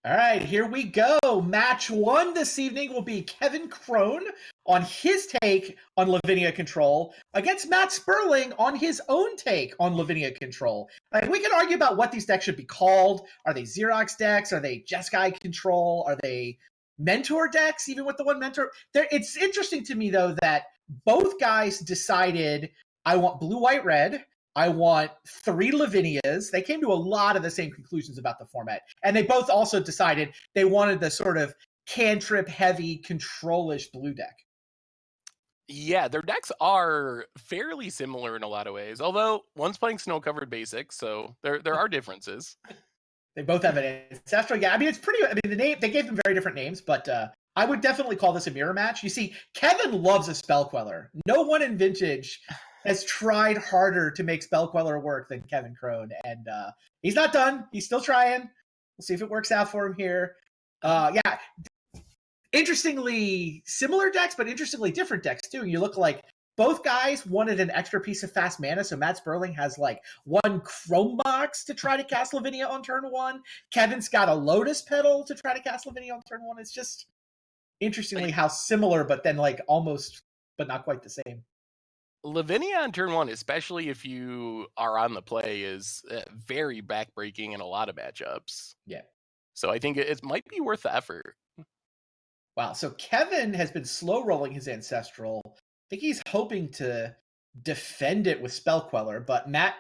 All right, here we go. Match one this evening will be Kevin Cron on his take on Lavinia Control against Matt Sperling on his own take on Lavinia Control. Like, we can argue about what these decks should be called. Are they Xerox decks? Are they Jeskai Control? Are they Mentor decks, even with the one Mentor? It's interesting to me, though, that both guys decided, I want blue, white, red. I want 3 Lavinias. They came to a lot of the same conclusions about the format. And they both also decided they wanted the sort of cantrip-heavy, control-ish blue deck. Yeah, their decks are fairly similar in a lot of ways, although one's playing snow-covered basics, so there are differences. They both have an ancestral. Yeah, I mean, it's pretty. I mean, the name, they gave them very different names, but I would definitely call this a mirror match. You see, Kevin loves a spell queller. No one in Vintage has tried harder to make spell queller work than Kevin Cron, and he's not done. He's still trying. We'll see if it works out for him here. Yeah, interestingly similar decks, but interestingly different decks too. You look like both guys wanted an extra piece of fast mana, so Matt Sperling has like 1 Chrome Box to try to cast Lavinia on turn 1. Kevin's got a Lotus Petal to try to cast Lavinia on turn 1. It's just interestingly how similar, but then like almost, but not quite the same. Lavinia on turn 1, especially if you are on the play, is very backbreaking in a lot of matchups. Yeah. So I think it might be worth the effort. Wow. So Kevin has been slow rolling his Ancestral. I think he's hoping to defend it with Spell Queller, but Matt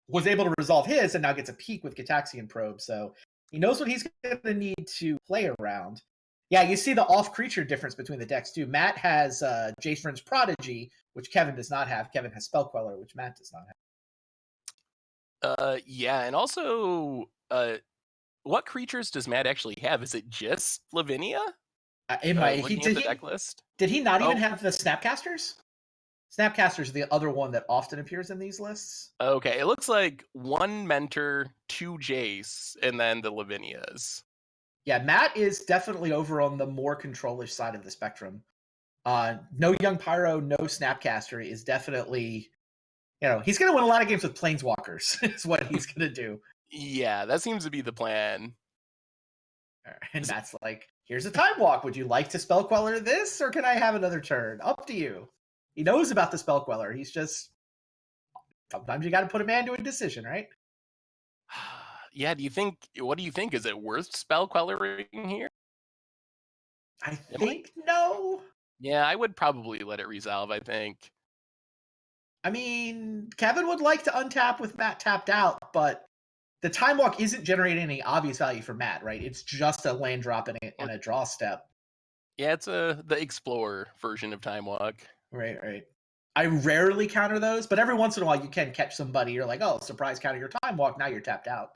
was able to resolve his and now gets a peek with Gitaxian Probe. So he knows what he's going to need to play around. Yeah, you see the off-creature difference between the decks, too. Matt has Jace Prodigy, which Kevin does not have. Kevin has Spell Queller, which Matt does not have. Yeah, and also, what creatures does Matt actually have? Is it just Lavinia? Looking at the deck list. Did he not even have the Snapcasters? Snapcasters are the other one that often appears in these lists. Okay, it looks like 1 Mentor, 2 Jace, and then the Lavinias. Yeah, Matt is definitely over on the more control-ish side of the spectrum. No Young Pyro, no Snapcaster is definitely, he's going to win a lot of games with Planeswalkers, is what he's going to do. Yeah, that seems to be the plan. And Matt's like, here's a Time Walk. Would you like to Spell Queller this, or can I have another turn? Up to you. He knows about the Spell Queller. He's just, sometimes you got to put a man to a decision, right? Yeah, what do you think? Is it worth Spell Quellering here? I think no. Yeah, I would probably let it resolve, I think. I mean, Kevin would like to untap with Matt tapped out, but the Time Walk isn't generating any obvious value for Matt, right? It's just a land drop and a draw step. Yeah, it's the Explorer version of Time Walk. Right. I rarely counter those, but every once in a while you can catch somebody. You're like, oh, surprise counter your Time Walk. Now you're tapped out.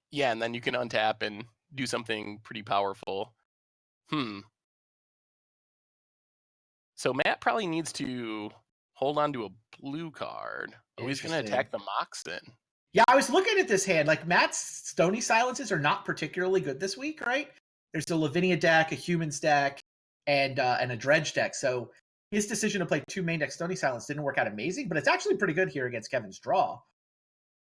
Yeah, and then you can untap and do something pretty powerful. So Matt probably needs to hold on to a blue card. Oh, he's going to attack the Moxen. Yeah, I was looking at this hand. Like, Matt's Stony Silences are not particularly good this week, right? There's a Lavinia deck, a Humans deck, and a Dredge deck. So his decision to play 2 main deck Stony Silence didn't work out amazing, but it's actually pretty good here against Kevin's draw.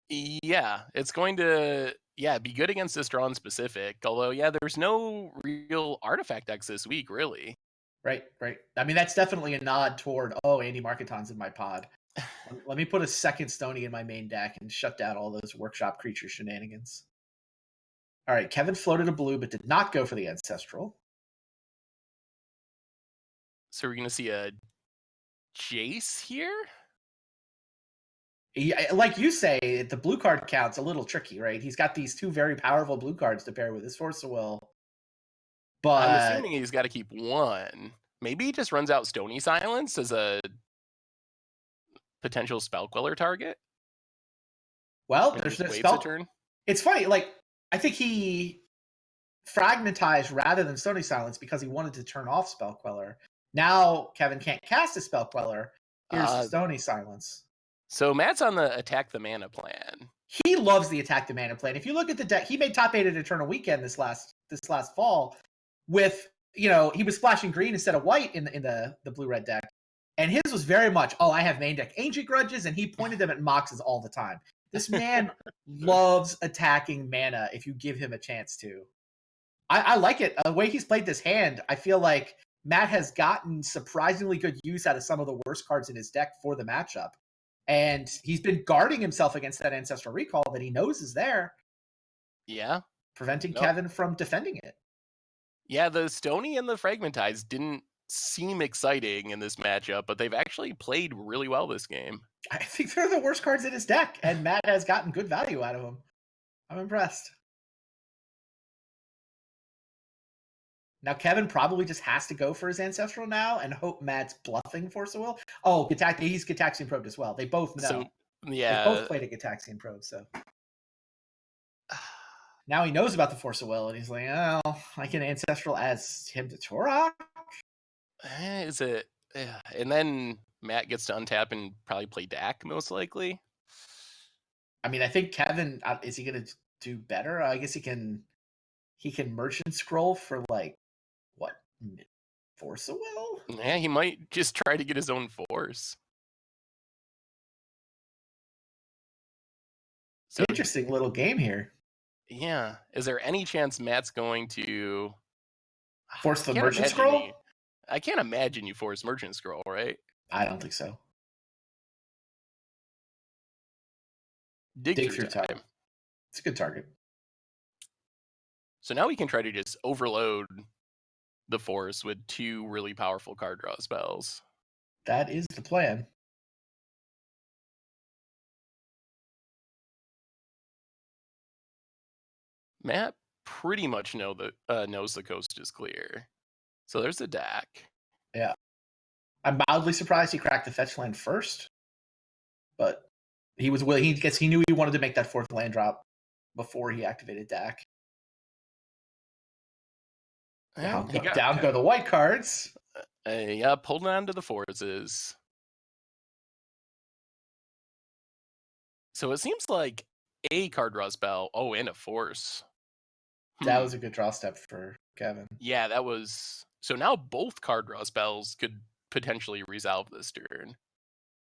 Yeah, it's going to be good against this draw in specific. Although, there's no real artifact decks this week, really. Right. I mean, that's definitely a nod toward, Andy Marketon's in my pod. Let me put a second Stony in my main deck and shut down all those workshop creature shenanigans. All right, Kevin floated a blue, but did not go for the Ancestral. So we're going to see a Jace here? Yeah, like you say, the blue card count's a little tricky, right? He's got these 2 very powerful blue cards to pair with his Force of Will. But I'm assuming he's got to keep 1. Maybe he just runs out Stony Silence as a potential Spell Queller target. Well, there's no spell turn. It's funny, like, I think he fragmentized rather than Stony Silence because he wanted to turn off Spell Queller. Now Kevin can't cast a Spell Queller. Here's the Stony Silence. So Matt's on the Attack the Mana plan. He loves the Attack the Mana plan. If you look at the deck, he made top 8 at Eternal Weekend this last fall with, he was splashing green instead of white in the blue-red deck. And his was very much, I have main deck Ancient Grudges, and he pointed them at Moxes all the time. This man loves attacking mana if you give him a chance to. I like it. The way he's played this hand, I feel like Matt has gotten surprisingly good use out of some of the worst cards in his deck for the matchup. And he's been guarding himself against that Ancestral Recall that he knows is there, Yeah. preventing Nope. Kevin from defending it. Yeah, the Stony and the Fragmentize didn't seem exciting in this matchup, but they've actually played really well this game. I think they're the worst cards in his deck, and Matt has gotten good value out of them. I'm impressed. Now, Kevin probably just has to go for his Ancestral now and hope Matt's bluffing Force of Will. Oh, he's Gitaxian Probed as well. They both know. So, They both yeah. played a Gitaxian Probe, so. Now he knows about the Force of Will, and he's like, oh, I can Ancestral as him to Torok? Is it? Yeah. And then Matt gets to untap and probably play Dak, most likely. I mean, I think Kevin, is he going to do better? I guess he can Merchant Scroll for, like, what? Force of Will? Yeah, he might just try to get his own force. So, Interesting little game here. yeah. Is there any chance Matt's going to Force the Merchant Scroll? I can't imagine you force Merchant Scroll, right? I don't think so. Dig through time. It's a good target. So now we can try to just overload the force with 2 really powerful card draw spells. That is the plan. Matt pretty much knows the coast is clear. So there's the Dak. Yeah. I'm mildly surprised he cracked the fetch land first, but he was willing. He knew he wanted to make that 4th land drop before he activated Dak. Well, down go the white cards. Yeah, holding on to the forces. So it seems like a card draw spell. Oh, and a force. That was a good draw step for Kevin. Yeah, that was. So now both card draw spells could potentially resolve this turn.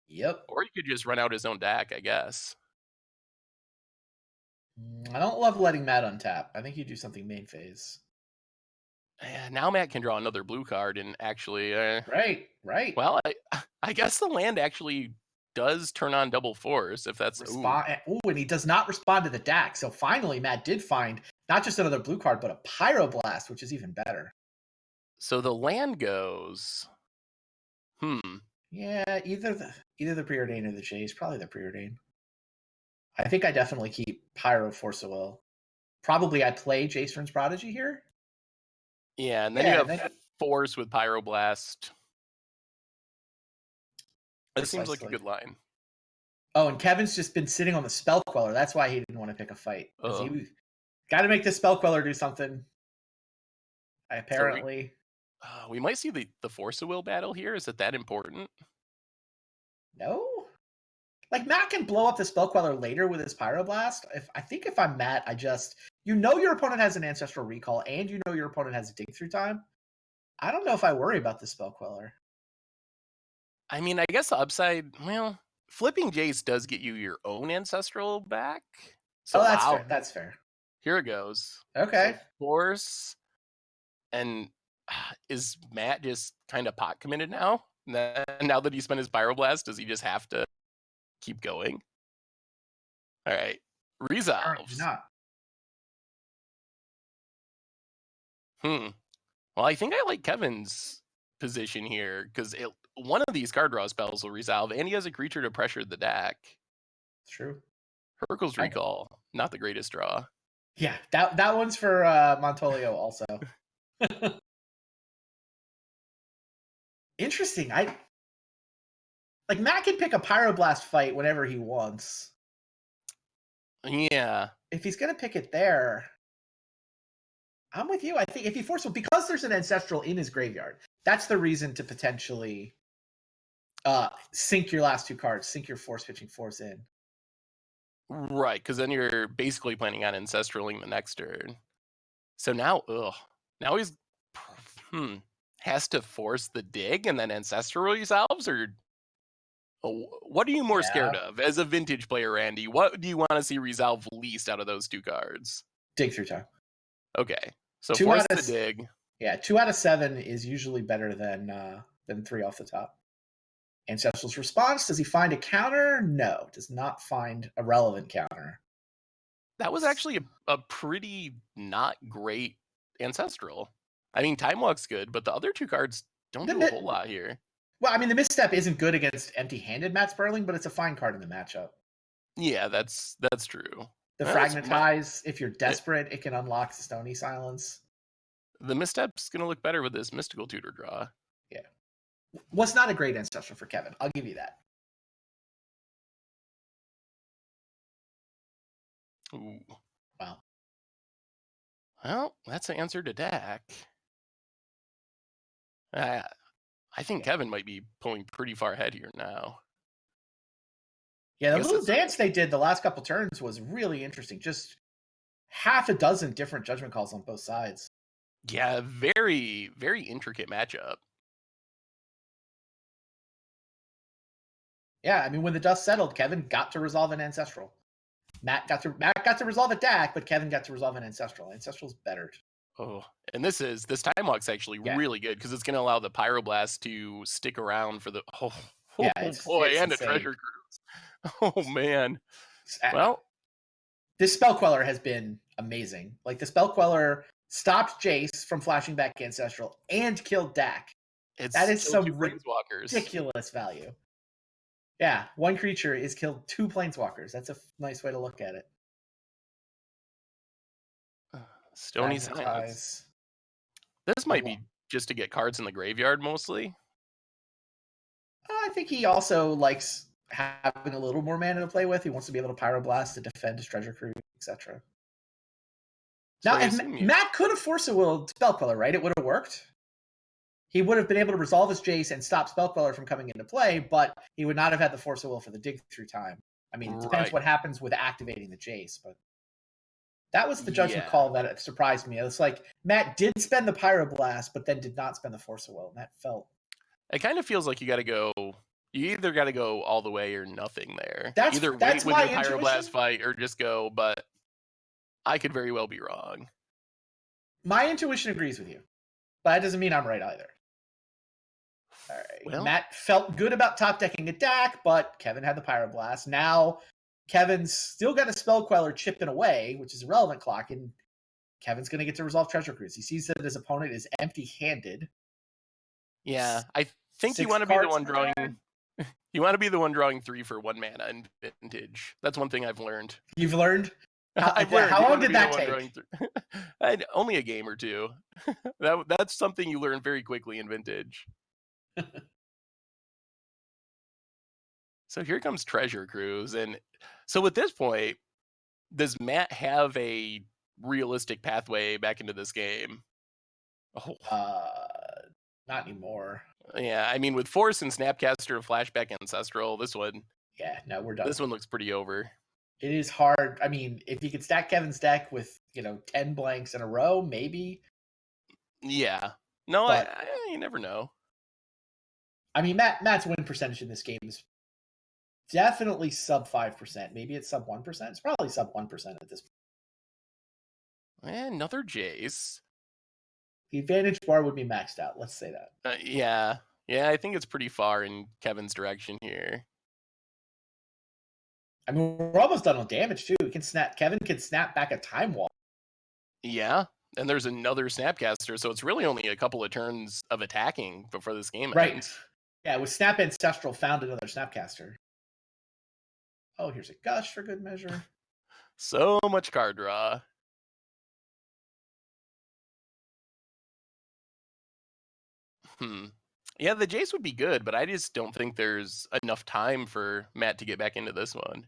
Yep. Or he could just run out his own Dak, I guess. I don't love letting Matt untap. I think you do something main phase. Now Matt can draw another blue card and actually. Right. Well, I guess the land actually does turn on double force if that's. And he does not respond to the Dak. So finally, Matt did find not just another blue card, but a Pyroblast, which is even better. So the land goes. Yeah, either the Preordain or the Chase. Probably the Preordain. I think I definitely keep Pyro Force of Will. Probably I play Jace's Prodigy here. Yeah, and then you have Force with Pyroblast. That seems like a good line. Oh, and Kevin's just been sitting on the Spell Queller. That's why he didn't want to pick a fight. He got to make the Spell Queller do something. Apparently. So we might see the Force of Will battle here. Is it that important? No. Like, Matt can blow up the Spell Queller later with his Pyroblast. I think if I'm Matt, your opponent has an Ancestral Recall, and you know your opponent has a Dig Through Time. I don't know if I worry about the Spell Queller. I mean, I guess the upside, well, flipping Jace does get you your own Ancestral back. So fair. That's fair. Here it goes. Okay. So Force, and is Matt just kind of pot committed now? Now that he spent his Pyroblast, does he just have to keep going? All right. Resolves. Not. Well, I think I like Kevin's position here because one of these card draw spells will resolve, and he has a creature to pressure the Dak. True. Hurkyl's Recall, not the greatest draw. Yeah, that one's for Montolio also. Interesting. Matt can pick a Pyroblast fight whenever he wants. Yeah. If he's gonna pick it there, I'm with you. I think if he forces, because there's an Ancestral in his graveyard, that's the reason to potentially sink your last 2 cards, sink your Force pitching Force in. Right, because then you're basically planning on Ancestraling the next turn. So now he's has to force the dig and then Ancestral resolves, or what are you more scared of as a vintage player, Randy? What do you want to see resolve least out of those 2 cards? Dig Through Time. Okay. So force the dig. Yeah, 2 out of 7 is usually better than 3 off the top. Ancestral's response, does he find a counter? No, does not find a relevant counter. That was actually a pretty not great Ancestral. I mean, Time Walk's good, but the other two cards don't do a whole lot here. Well, I mean, the misstep isn't good against empty-handed Matt Sperling, but it's a fine card in the matchup. Yeah, that's true. The Fragmentize, if you're desperate, it can unlock the Stony Silence. The misstep's going to look better with this Mystical Tutor draw. Yeah. Was not a great Ancestral for Kevin. I'll give you that. Ooh. Wow. Well, that's an answer to Dak. I think Kevin might be pulling pretty far ahead here now. Yeah, the little dance they did the last couple turns was really interesting. Just half a dozen different judgment calls on both sides. Yeah, very, very intricate matchup. Yeah, I mean, when the dust settled, Kevin got to resolve an Ancestral. Matt got to resolve a Dak, but Kevin got to resolve an Ancestral. Ancestral's better. Oh, and this Time Walk's actually really good because it's going to allow the Pyroblast to stick around for the and a Treasure Cruise. Oh man. Well, this Spell Queller has been amazing. Like, the Spell Queller stopped Jace from flashing back Ancestral and killed Dak. That is some ridiculous value. Yeah, one creature is killed 2 Planeswalkers. That's a nice way to look at it. Stony Silence. This might be just to get cards in the graveyard mostly. I think he also likes having a little more mana to play with. He wants to be able to Pyroblast to defend his Treasure Cruise, etc. Now, Matt could have Force of Willed Spell Queller, right? It would have worked. He would have been able to resolve his Jace and stop Spell Queller from coming into play, but he would not have had the Force of Will for the dig through time. I mean, it depends what happens with activating the Jace, but that was the judgment call that surprised me. It was like, Matt did spend the Pyroblast, but then did not spend the Force of Will, and that felt... It kind of feels like you either got to go all the way or nothing there. Either wait with your Pyroblast fight or just go, but I could very well be wrong. My intuition agrees with you, but that doesn't mean I'm right either. All right. Well, Matt felt good about top decking a Dak, but Kevin had the Pyroblast. Now Kevin's still got a Spell Queller chipping away, which is a relevant clock, and Kevin's going to get to resolve Treasure Cruise. He sees that his opponent is empty-handed. Yeah, I think you want to be the one drawing. You want to be the one drawing 3 for 1 mana in Vintage. That's one thing I've learned. You've learned? I've learned. How long did that take? Only a game or 2. That's something you learn very quickly in Vintage. So here comes Treasure Cruise. And so at this point, does Matt have a realistic pathway back into this game? Not anymore. Yeah, I mean, with Force and Snapcaster, Flashback Ancestral, this one... Yeah, no, we're done. This one looks pretty over. It is hard. I mean, if you could stack Kevin's deck with, 10 blanks in a row, maybe. Yeah. No, but, you never know. I mean, Matt's win percentage in this game is definitely sub 5%. Maybe it's sub 1%. It's probably sub 1% at this point. And another Jace. The advantage bar would be maxed out. Let's say that. Yeah. Yeah, I think it's pretty far in Kevin's direction here. I mean, we're almost done on damage, too. Kevin can snap back a Time Walk. Yeah, and there's another Snapcaster, so it's really only a couple of turns of attacking before this game ends. Right. Yeah, with Snap Ancestral, found another Snapcaster. Oh, here's a Gush for good measure. So much card draw. Yeah, the Jace would be good, but I just don't think there's enough time for Matt to get back into this one.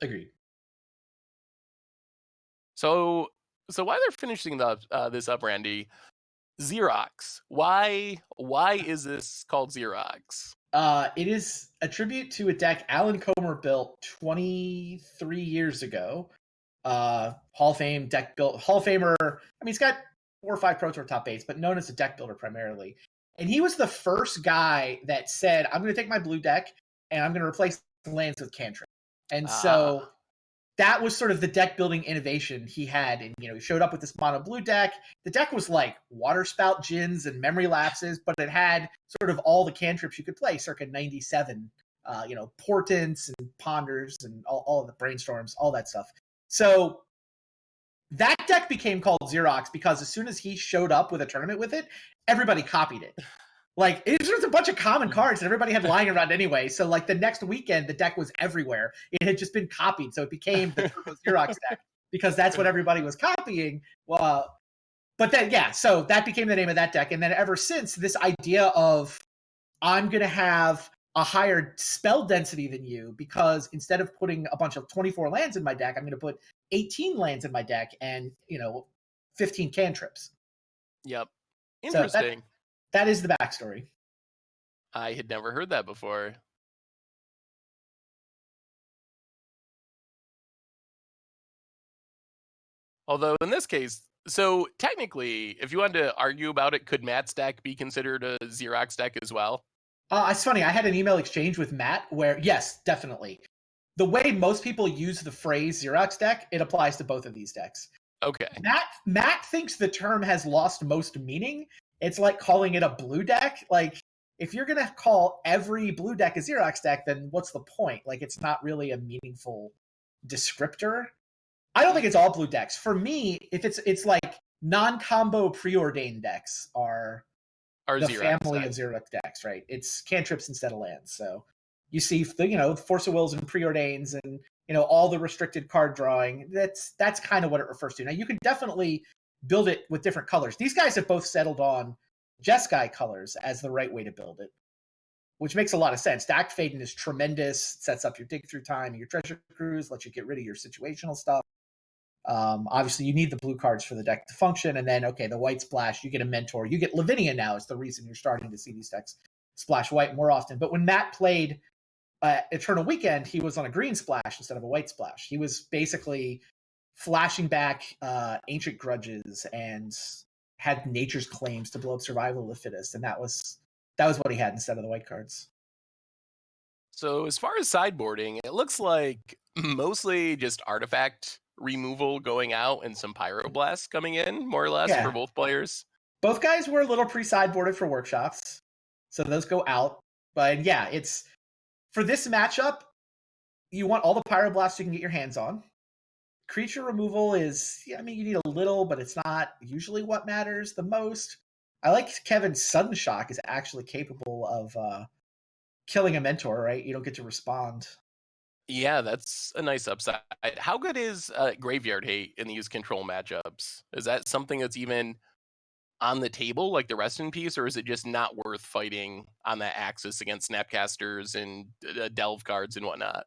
Agreed. So while they're finishing this up, Randy, Xerox. Why is this called Xerox? It is a tribute to a deck Alan Comer built 23 years ago. Hall of Fame deck built, Hall of Famer. I mean, he's got 4 or 5 Pro Tour top 8s, but known as a deck builder primarily. And he was the first guy that said, I'm going to take my blue deck and I'm going to replace lands with cantrip. And so that was sort of the deck building innovation he had. And, he showed up with this mono blue deck. The deck was like water spout gins and memory lapses, but it had sort of all the cantrips you could play circa 97, portents and ponders and all of the brainstorms, all that stuff. So that deck became called Xerox because as soon as he showed up with a tournament with it, everybody copied it. Like, it was just a bunch of common cards that everybody had lying around anyway. So, like, the next weekend, the deck was everywhere. It had just been copied. So it became the Turbo Xerox deck because that's what everybody was copying. Well, but then, yeah, so that became the name of that deck. And then ever since, this idea of I'm going to have a higher spell density than you because instead of putting a bunch of 24 lands in my deck, I'm going to put 18 lands in my deck and, 15 cantrips. Yep. So Interesting. that is the backstory. I had never heard that before. Although in this case, so technically, if you wanted to argue about it, could Matt's deck be considered a Xerox deck as well? It's funny. I had an email exchange with Matt where, yes, definitely. The way most people use the phrase Xerox deck, it applies to both of these decks. Okay. Matt thinks the term has lost most meaning. It's like calling it a blue deck. Like, if you're going to call every blue deck a Xerox deck, then what's the point? Like, it's not really a meaningful descriptor. I don't think it's all blue decks. For me, if it's like non-combo preordained decks are the Xerox family deck. of Xerox decks, right? It's cantrips instead of lands. So you see the Force of Wills and preordains and all the restricted card drawing. That's kind of what it refers to. Now you can definitely build it with different colors. These guys have both settled on Jeskai colors as the right way to build it, which makes a lot of sense. Stacked Faden is tremendous. It sets up your dig through time and your treasure cruise, lets you get rid of your situational stuff. Obviously, you need the blue cards for the deck to function, and then the white splash. You get a mentor. You get Lavinia now. Is the reason you're starting to see these decks splash white more often. But when Matt played Eternal Weekend, he was on a green splash instead of a white splash. He was basically flashing back Ancient Grudges and had Nature's Claims to blow up Survival of the Fittest, and that was what he had instead of the white cards. So as far as sideboarding, it looks like mostly just artifact removal going out and some pyroblasts coming in, more or less, for both players. Both guys were a little pre-sideboarded for workshops, so those go out. But yeah, it's for this matchup, you want all the pyroblasts you can get your hands on. Creature removal is, you need a little, but it's not usually what matters the most. I like Kevin's Sudden Shock is actually capable of killing a mentor, right? You don't get to respond. Yeah, that's a nice upside. How good is Graveyard Hate in these control matchups? Is that something that's even on the table, like the Rest in Peace, or is it just not worth fighting on that axis against Snapcasters and Delve cards and whatnot?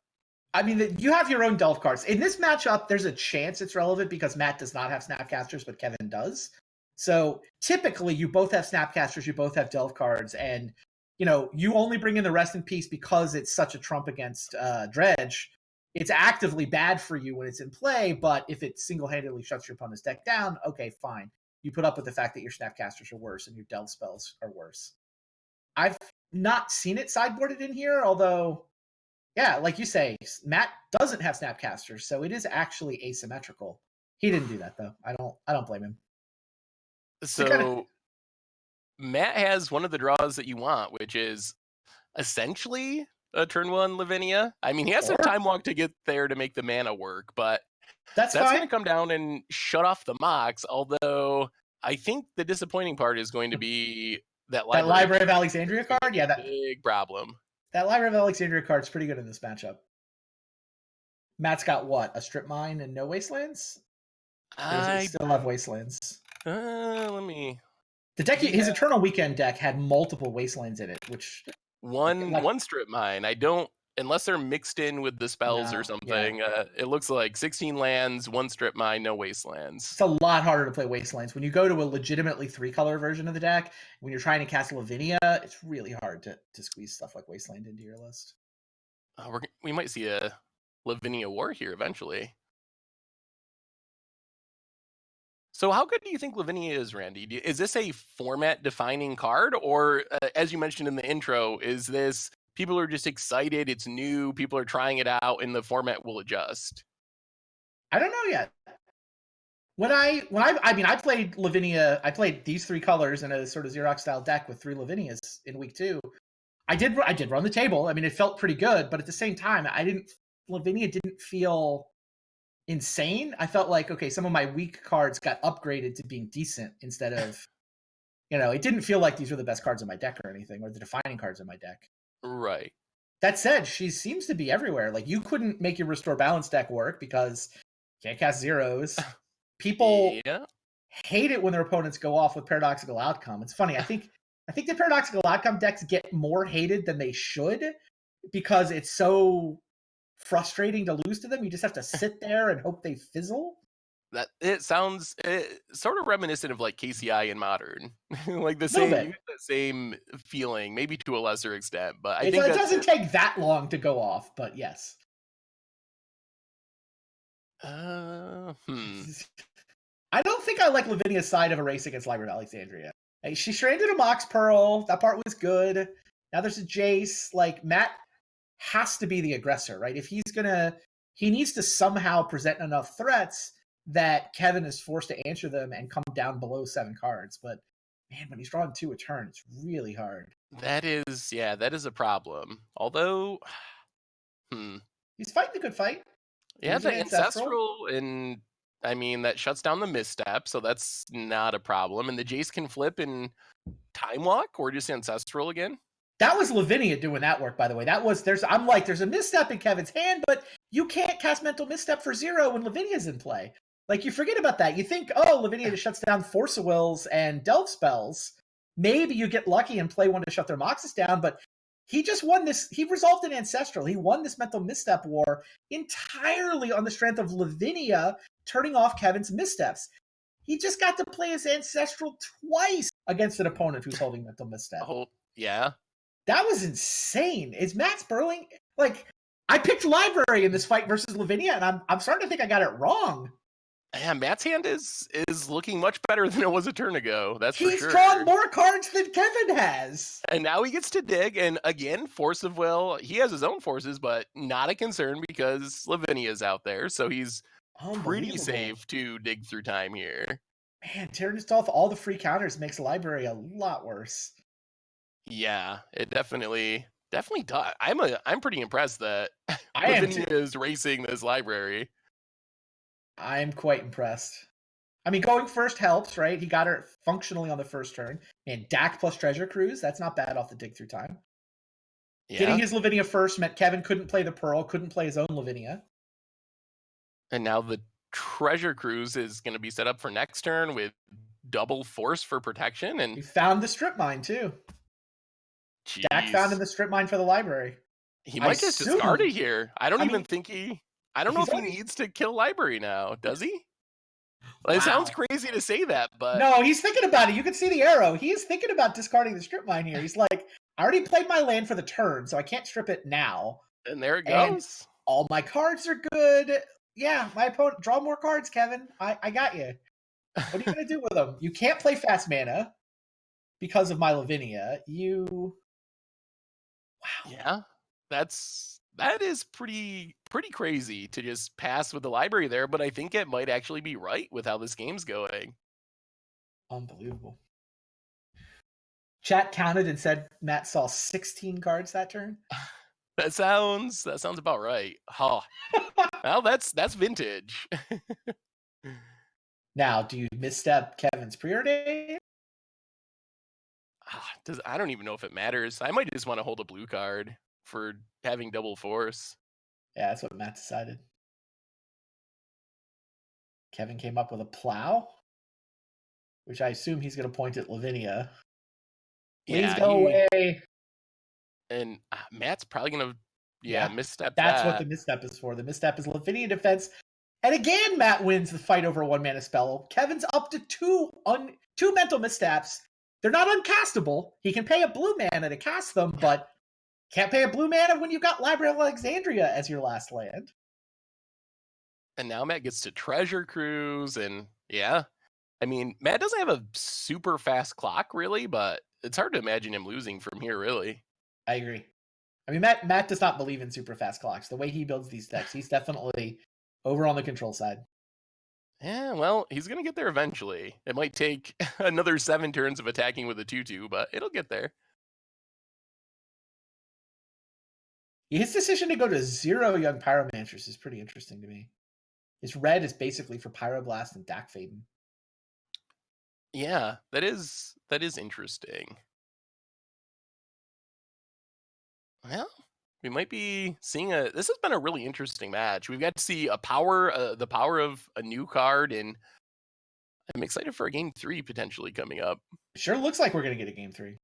I mean, you have your own Delve cards. In this matchup, there's a chance it's relevant because Matt does not have Snapcasters, but Kevin does. So typically, you both have Snapcasters, you both have Delve cards, and you only bring in the Rest in Peace because it's such a trump against Dredge. It's actively bad for you when it's in play, but if it single-handedly shuts your opponent's deck down, okay, fine. You put up with the fact that your Snapcasters are worse and your Delve spells are worse. I've not seen it sideboarded in here, although, yeah, like you say, Matt doesn't have Snapcasters, so it is actually asymmetrical. He didn't do that though. I don't blame him. So Matt has one of the draws that you want, which is essentially a turn one Lavinia. I mean, he has some time walk to get there to make the mana work, but that's going to come down and shut off the mocks. Although I think the disappointing part is going to be that Library of Alexandria card. Yeah, that big problem. That Library of Alexandria card is pretty good in this matchup. Matt's got what? A strip mine and no wastelands? I still have wastelands. Let me. The deck, his Eternal Weekend deck had multiple wastelands in it, which one strip mine. I don't, unless they're mixed in with the spells or something. Yeah. It looks like 16 lands, one strip mine, no wastelands. It's a lot harder to play wastelands when you go to a legitimately 3-color version of the deck. When you're trying to cast Lavinia, it's really hard to squeeze stuff like wasteland into your list. We might see a Lavinia war here eventually. So how good do you think Lavinia is, Randy? Is this a format-defining card? Or, as you mentioned in the intro, is this people are just excited, it's new, people are trying it out, and the format will adjust? I don't know yet. I played Lavinia. I played these 3 colors in a sort of Xerox style deck with 3 Lavinias in week 2. I did run the table. I mean, it felt pretty good, but at the same time, Lavinia didn't feel insane. I felt like, okay, some of my weak cards got upgraded to being decent instead of, it didn't feel like these were the best cards in my deck or anything, or the defining cards in my deck. Right. That said, she seems to be everywhere. Like, you couldn't make your Restore Balance deck work because you can't cast zeros. People hate it when their opponents go off with Paradoxical Outcome. It's funny. I think the Paradoxical Outcome decks get more hated than they should because it's so frustrating to lose to them. You just have to sit there and hope they fizzle. That it sounds sort of reminiscent of like KCI in Modern, like the same feeling, maybe to a lesser extent. But I think it doesn't take that long to go off. But yes. I don't think I like Lavinia's side of a race against Library of Alexandria. She stranded a Mox Pearl. That part was good. Now there's a Jace. Like, Matt has to be the aggressor, right? If he needs to somehow present enough threats that Kevin is forced to answer them and come down below 7 cards. But man, when he's drawing 2 a turn, it's really hard. That is a problem. Although, he's fighting a good fight. Yeah, the Ancestral, and I mean, that shuts down the misstep, so that's not a problem. And the Jace can flip in Time Walk or just Ancestral again. That was Lavinia doing that work, by the way. There's a misstep in Kevin's hand, but you can't cast Mental Misstep for 0 when Lavinia's in play. Like, you forget about that. You think, oh, Lavinia just shuts down Force of Wills and Delve spells. Maybe you get lucky and play one to shut their Moxes down, but he just won this. He resolved an Ancestral. He won this Mental Misstep war entirely on the strength of Lavinia turning off Kevin's missteps. He just got to play his Ancestral twice against an opponent who's holding Mental Misstep. Oh, yeah. That was insane. Is Matt Sperling, like, I picked Library in this fight versus Lavinia, and I'm starting to think I got it wrong. Yeah, Matt's hand is looking much better than it was a turn ago. That's for sure. He's drawn more cards than Kevin has. And now he gets to dig, and again, Force of Will. He has his own forces, but not a concern because Lavinia's out there, so he's pretty safe to dig through time here. Man, Tyranids all the free counters makes Library a lot worse. Yeah, it definitely does. I'm pretty impressed that Lavinia is racing this Library. I'm quite impressed. I mean, going first helps, right? He got her functionally on the first turn. And Dak plus Treasure Cruise, that's not bad off the dig through time. Yeah. Getting his Lavinia first meant Kevin couldn't play the Pearl, couldn't play his own Lavinia. And now the Treasure Cruise is going to be set up for next turn with double Force for protection. And he found the Strip Mine, too. Jeez. Dak found in the Strip Mine for the Library. He might just discard it here. I don't know if he needs to kill Library now. Does he? Well, it sounds crazy to say that, but... No, he's thinking about it. You can see the arrow. He's thinking about discarding the Strip Mine here. He's like, I already played my land for the turn, so I can't strip it now. And there it goes. And all my cards are good. Yeah, my opponent... Draw more cards, Kevin. I got you. What are you going to do with them? You can't play fast mana because of my Lavinia. Wow. Yeah, that is pretty crazy to just pass with the Library there, but I think it might actually be right with how this game's going. Unbelievable. Chat counted and said Matt saw 16 cards that turn. That sounds about right. Oh. Well, that's vintage. Now, do you misstep Kevin's preordain? I don't even know if it matters. I might just want to hold a blue card for having double Force. Yeah, that's what Matt decided. Kevin came up with a Plow, which I assume he's going to point at Lavinia. Please go away. And Matt's probably going to misstep That's what the misstep is for. The misstep is Lavinia defense. And again, Matt wins the fight over a 1-mana spell. Kevin's up to two mental missteps. They're not uncastable. He can pay a blue mana to cast them, but can't pay a blue mana when you've got Library of Alexandria as your last land. And now Matt gets to Treasure Cruise, and I mean, Matt doesn't have a super fast clock, really, but it's hard to imagine him losing from here, really. I agree. I mean, Matt does not believe in super fast clocks. The way he builds these decks, he's definitely Over on the control side. Yeah, well, he's going to get there eventually. It might take another 7 turns of attacking with a 2/2, but it'll get there. His decision to go to 0 Young Pyromancers is pretty interesting to me. His red is basically for Pyroblast and Dak Faden. Yeah, that is interesting. Well, we might be seeing this has been a really interesting match. We've got to see the power of a new card, and I'm excited for a game 3 potentially coming up. It sure looks like we're going to get a game 3.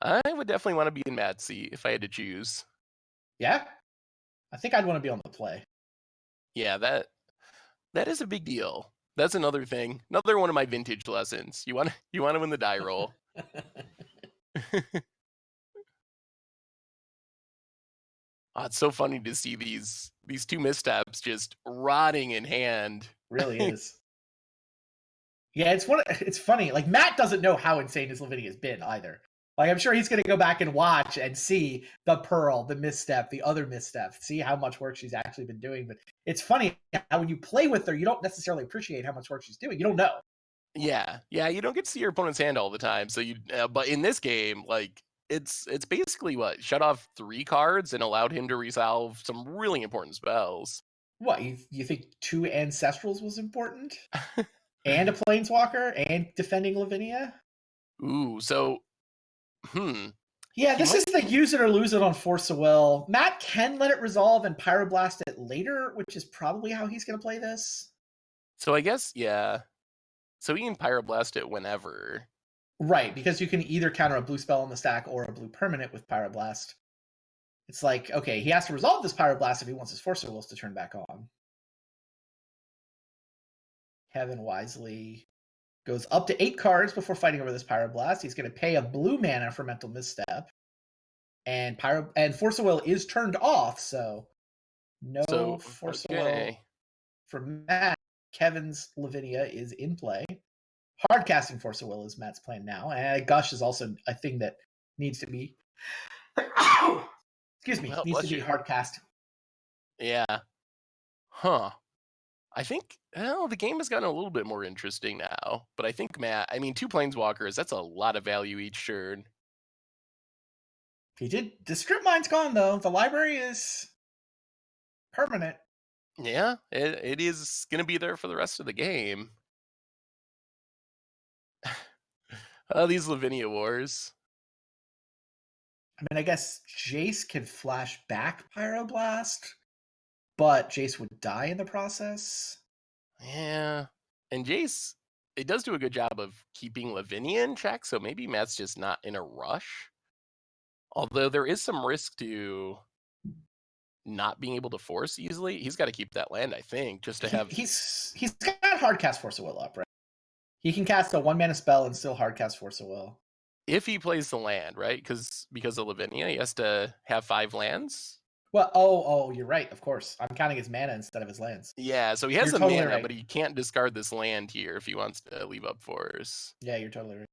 I would definitely want to be in Matt's seat if I had to choose. Yeah? I think I'd want to be on the play. Yeah, that is a big deal. That's another thing. Another one of my vintage lessons. You want to win the die roll. Oh, it's so funny to see these 2 missteps just rotting in hand. Really is. Yeah, it's funny. Like, Matt doesn't know how insane his Lavinia has been either. Like, I'm sure he's going to go back and watch and see the pearl, the misstep, the other misstep, see how much work she's actually been doing. But it's funny how when you play with her, you don't necessarily appreciate how much work she's doing. You don't know. Yeah, you don't get to see your opponent's hand all the time. So but in this game, like it's basically what shut off 3 cards and allowed him to resolve some really important spells. What, you think 2 Ancestrals was important? And a Planeswalker and defending Lavinia? Ooh, so Yeah, this is the use it or lose it on Force of Will. Matt can let it resolve and Pyroblast it later, which is probably how he's going to play this. So I guess, yeah. So he can Pyroblast it whenever. Right, because you can either counter a blue spell on the stack or a blue permanent with Pyroblast. It's like, okay, he has to resolve this Pyroblast if he wants his Force of Wills to turn back on. Kevin wisely goes up to 8 cards before fighting over this Pyroblast. He's going to pay a blue mana for Mental Misstep. And Force of Will is turned off, so no Force of Will for Matt. Kevin's Lavinia is in play. Hardcasting Force of Will is Matt's plan now. And Gush is also a thing that needs to be excuse me, needs to be hardcast. Yeah. Huh. I think the game has gotten a little bit more interesting now. But I think Matt, 2 Planeswalkers, that's a lot of value each turn. The Script Mine's gone though. The library is permanent. Yeah, it is going to be there for the rest of the game. These Lavinia Wars. I guess Jace can flash back Pyroblast, but Jace would die in the process. Yeah, and Jace, it does do a good job of keeping Lavinia in check, so maybe Matt's just not in a rush. Although there is some risk to not being able to force easily. He's got to keep that land, I think, just to have... He's got hardcast Force of Will up, right? He can cast a 1 mana spell and still hardcast Force of Will. If he plays the land, right? Because of Lavinia, he has to have 5 lands. Well, you're right, of course. I'm counting his mana instead of his lands. Yeah, so he has a mana, but he can't discard this land here if he wants to leave up force. Yeah, you're totally right.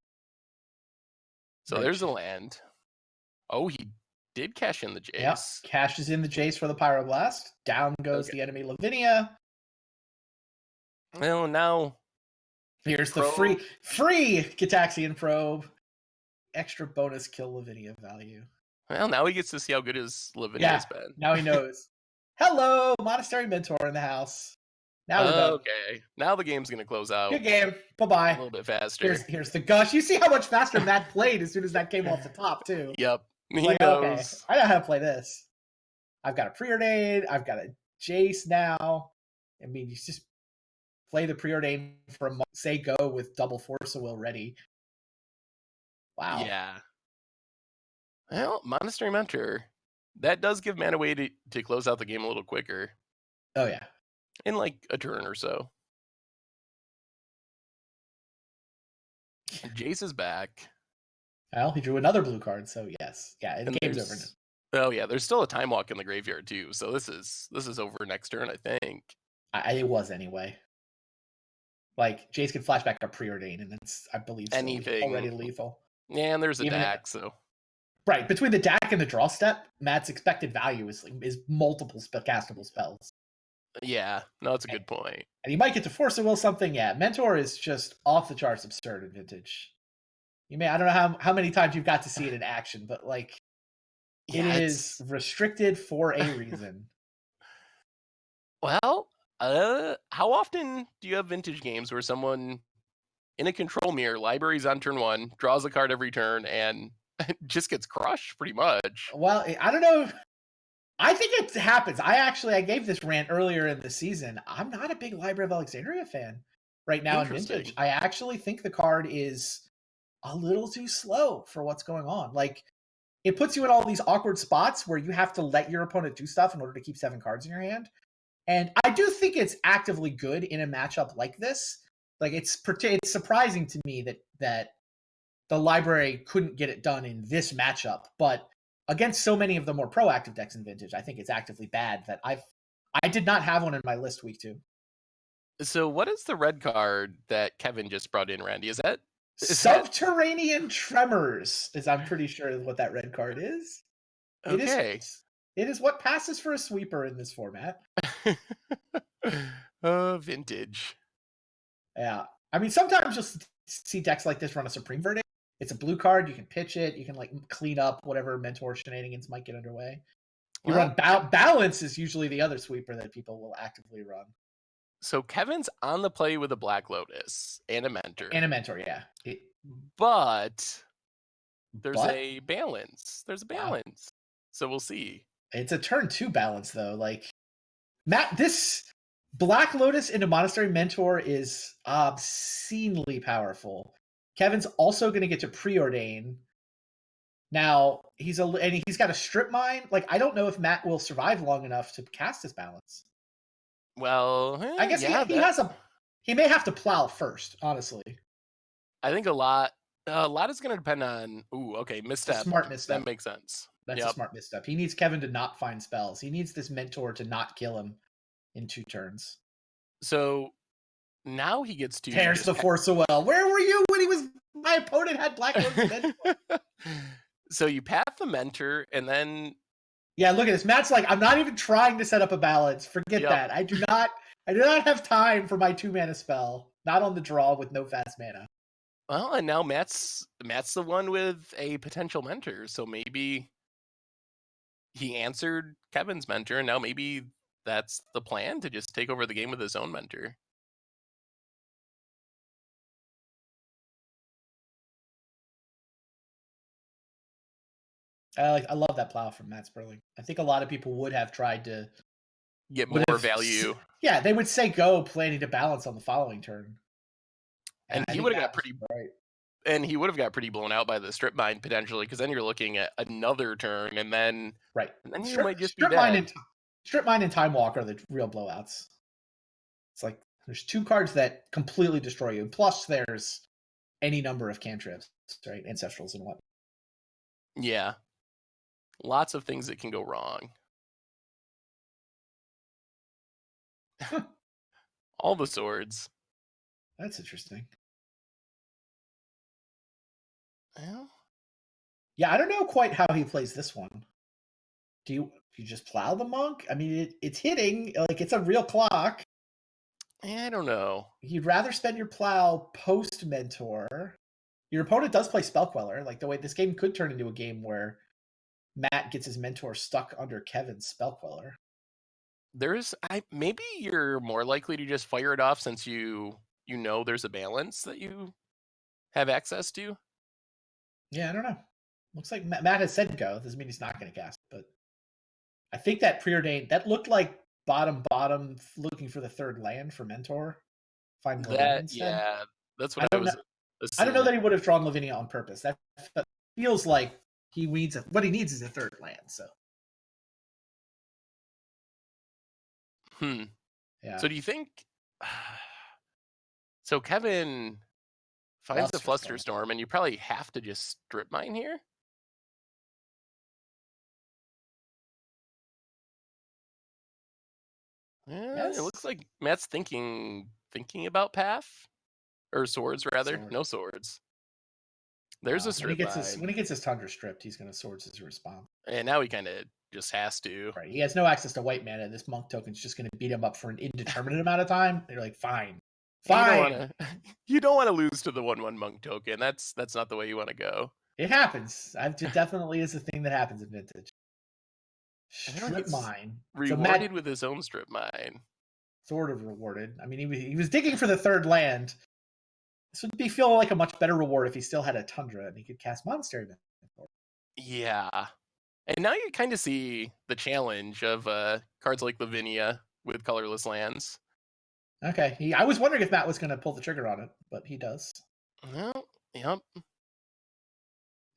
So there's a land. Oh, he did cash in the Jace. Yep, cashes in the Jace for the Pyroblast. Down goes the enemy Lavinia. Well, now... Here's the free Gitaxian Probe. Extra bonus kill Lavinia value. Well, now he gets to see how good his Lavinia's been. Now he knows. Hello, Monastery Mentor in the house. Now we're done. Okay, now the game's gonna close out. Good game. Bye-bye. A little bit faster. Here's the Gush. You see how much faster Matt played as soon as that came off the top, too. Yep. He knows. Okay, I know how to play this. I've got a Preordain. I've got a Jace now. You just play the Preordain for a month, say go with double Force of Will ready. Wow. Yeah. Well, Monastery Mentor, that does give mana way to close out the game a little quicker. Oh, yeah. In like a turn or so. Jace is back. Well, he drew another blue card, so yes. Yeah, the game's over now. Oh, yeah, there's still a Time Walk in the graveyard, too. So this is over next turn, I think. It was anyway. Like, Jace can flash back a Preordain, and it's, I believe, anything already lethal. Yeah, and there's a DAC, so... Right, between the DAC and the draw step, Matt's expected value is multiple castable spells. Yeah, no, that's a good point. And you might get to force a will something. Yeah, Mentor is just off the charts absurd in Vintage. I don't know how many times you've got to see it in action, but like it Yeah, is it's restricted for a reason. well, how often do you have vintage games where someone in a control mirror, libraries on turn one, draws a card every turn, and just gets crushed pretty much? Well, I don't know. I think it happens. I gave this rant earlier in the season. I'm not a big Library of Alexandria fan right now in Vintage. Interesting. I actually think the card is a little too slow for what's going on. Like it puts you in all these awkward spots where you have to let your opponent do stuff in order to keep 7 cards in your hand. And I do think it's actively good in a matchup like this. Like it's surprising to me that the library couldn't get it done in this matchup, but against so many of the more proactive decks in Vintage, I think it's actively bad that I did not have one in my list week 2. So, what is the red card that Kevin just brought in, Randy? Is that Subterranean Tremors is I'm pretty sure what that red card is. It is okay? it is what passes for a sweeper in this format. Vintage. Yeah. I mean, sometimes you'll see decks like this run a Supreme Verdict. It's a blue card. You can pitch it. You can like clean up whatever Mentor shenanigans might get underway. You Well, run Balance is usually the other sweeper that people will actively run. so Kevin's on the play with a Black Lotus and a Mentor, And a Mentor, yeah. but there's But a balance. There's a wow, balance. So we'll see. it's a turn 2 balance though. Like this Black Lotus into Monastery Mentor is obscenely powerful. Kevin's also going to get to preordain. Now he's got a strip mine. Like I don't know if Matt will survive long enough to cast his balance. Well, I guess yeah, he may have to plow first. Honestly, I think a lot is going to depend on. Ooh, okay, it's a misstep. smart That misstep. makes sense. That's a Yep. smart misstep. He needs Kevin to not find spells. He needs this Mentor to not kill him in 2 turns. So now he gets to Tears just. the Force of Will. Where were you when my opponent had Black Lotus Mentor? So you path the Mentor, and then Yeah, look at this. Matt's like, I'm not even trying to set up a balance. Forget yep. that. I do not have time for my 2 mana spell. Not on the draw with no fast mana. Well, and now Matt's the one with a potential Mentor, so maybe he answered Kevin's Mentor, and now maybe that's the plan to just take over the game with his own Mentor. I love that plow from Matt Sperling. I think a lot of people would have tried to Get would more have value. yeah, they would say go planning to balance on the following turn. And I he think would have Matt got was pretty right. and he would have got pretty blown out by the strip mine potentially, because then you're looking at another turn, and then Right. you might just be Strip dead. Mine and Time Walk are the real blowouts. It's like there's 2 cards that completely destroy you. Plus there's any number of cantrips, right? Ancestrals and what. Yeah. Lots of things that can go wrong. All the swords. That's interesting. Well, Yeah, I don't know quite how he plays this one. Do you just plow the monk? I mean, it's hitting like it's a real clock. I don't know. You'd rather spend your plow post mentor. Your opponent does play Spell Queller. Like the way this game could turn into a game where Matt gets his mentor stuck under Kevin's Spell Queller. Maybe you're more likely to just fire it off since you know there's a balance that you have access to. Yeah, I don't know. Looks like Matt has said go. Doesn't mean he's not going to cast, but I think that preordained that looked like bottom looking for the 3rd land for mentor. Find Lavinia instead. Yeah, that's what I I don't know. was I don't know assuming. that he would have drawn Lavinia on purpose. That feels like what he needs is a 3rd land. So yeah, So do you think? So Kevin finds a Flusterstorm. Flusterstorm, and you probably have to just strip mine here. It Yes. looks like Matt's thinking about path or swords rather. Sword. No swords. There's a strip mine. When he gets his Tundra stripped, he's going to Swords as a response. And now he kind of just has to. Right. He has no access to white mana. This monk token's just going to beat him up for an indeterminate amount of time. They're like, fine. You don't want to lose to the 1/1 monk token. That's not the way you want to go. It happens. It definitely is a thing that happens in Vintage. Strip mine. Rewarded with his own strip mine. Sort of rewarded. I mean, he was digging for the third land. This would feel like a much better reward if he still had a Tundra and he could cast Monastery Mentor. Yeah. And now you kind of see the challenge of cards like Lavinia with colorless lands. Okay. I was wondering if Matt was going to pull the trigger on it, but he does. Well, yep.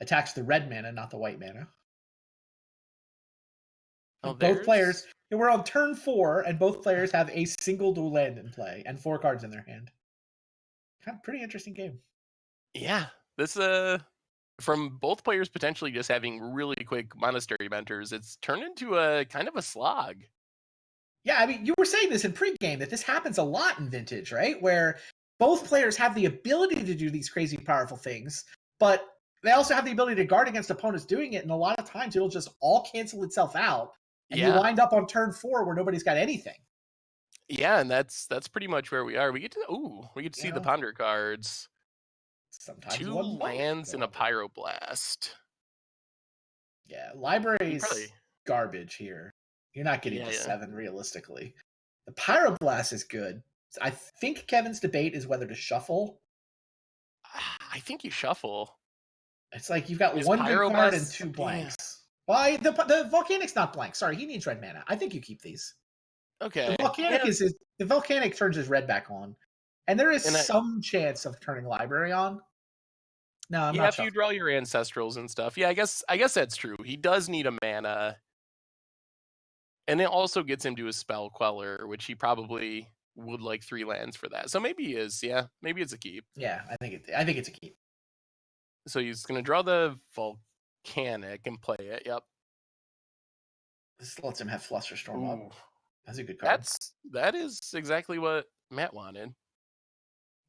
Attacks the red mana, not the white mana. Oh, both players, we're on turn 4, and both players have a single dual land in play and 4 cards in their hand. Kind of pretty interesting game. Yeah. This from both players potentially just having really quick Monastery Mentors, it's turned into a kind of a slog. Yeah, I mean, you were saying this in pregame that this happens a lot in Vintage, right? Where both players have the ability to do these crazy powerful things, but they also have the ability to guard against opponents doing it, and a lot of times it'll just all cancel itself out, and you wind up on turn 4 where nobody's got anything. Yeah, and that's pretty much where we are. We get to see the Ponder cards. Sometimes 2 lands and a Pyroblast. Yeah, library's garbage here. You're not getting to 7 realistically. The Pyroblast is good. I think Kevin's debate is whether to shuffle. I think you shuffle. It's like you've got 1 good card and 2 blanks. Well, the Volcanic's not blank. Sorry, he needs red mana. I think you keep these. Okay. The Volcanic turns his red back on, and there is some chance of turning library on. No, I'm not. If you draw your ancestrals and stuff. Yeah, I guess that's true. He does need a mana, and it also gets him to a Spell Queller, which he probably would like 3 lands for that. So maybe he is. Yeah, maybe it's a keep. Yeah, I think it's a keep. So he's gonna draw the Volcanic and play it. Yep. This lets him have Flusterstorm up. That's a good card. That is exactly what Matt wanted.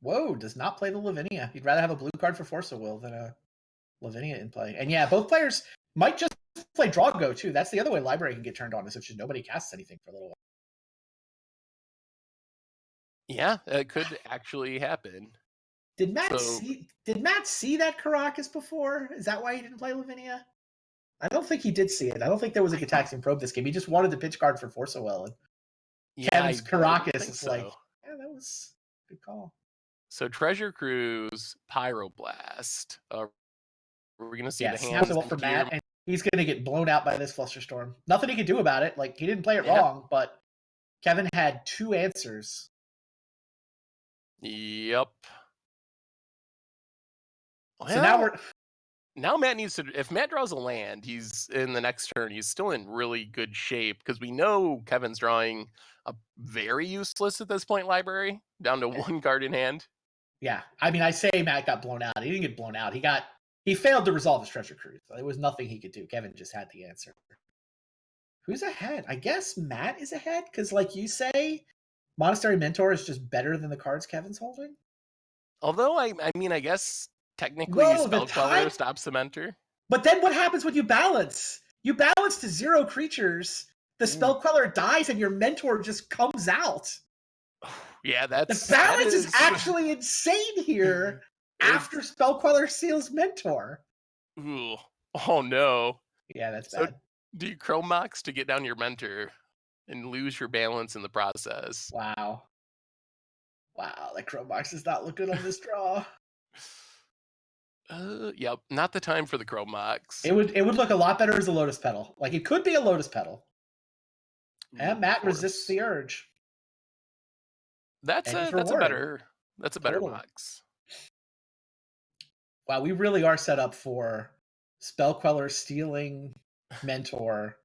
Whoa, does not play the Lavinia. He'd rather have a blue card for Force of Will than a Lavinia in play. And yeah, both players might just play Drago too. That's the other way library can get turned on, is if just nobody casts anything for a little while. Yeah, it could actually happen. Did Matt see that Caracas before? Is that why he didn't play Lavinia? I don't think he did see it. I don't think there was a Gitaxian Probe this game. He just wanted the pitch card for Force of Will. And Kevin's Caracas is like, yeah, that was a good call. So Treasure Cruise, Pyroblast. We're going to see the hands for Matt, and he's going to get blown out by this Flusterstorm. Nothing he could do about it. Like, he didn't play it wrong, but Kevin had 2 answers. Yep. Well, so now Matt needs to. If Matt draws a land, he's in the next turn. He's still in really good shape because we know Kevin's drawing a very useless at this point library down to 1 card in hand. Yeah, I mean, I say Matt got blown out. He didn't get blown out. He failed to resolve his Treasure Cruise. There was nothing he could do. Kevin just had the answer. Who's ahead? I guess Matt is ahead because, like you say, Monastery Mentor is just better than the cards Kevin's holding. Although, I mean, I guess technically Spell Queller stops the Mentor. But then what happens when you balance? You balance to 0 creatures. The Spell Queller dies and your Mentor just comes out. Yeah, the balance is actually insane here after Spell Queller seals Mentor. Ooh. Oh no. Yeah, that's bad. Do you Chrome Mox to get down your Mentor and lose your balance in the process? Wow, that Chrome Mox does not look good on this draw. Yep, not the time for the Chrome Mox. It would look a lot better as a Lotus Petal. Like, it could be a Lotus Petal. And Matt resists the urge. That's a better Mox. Wow, we really are set up for Spell Queller stealing Mentor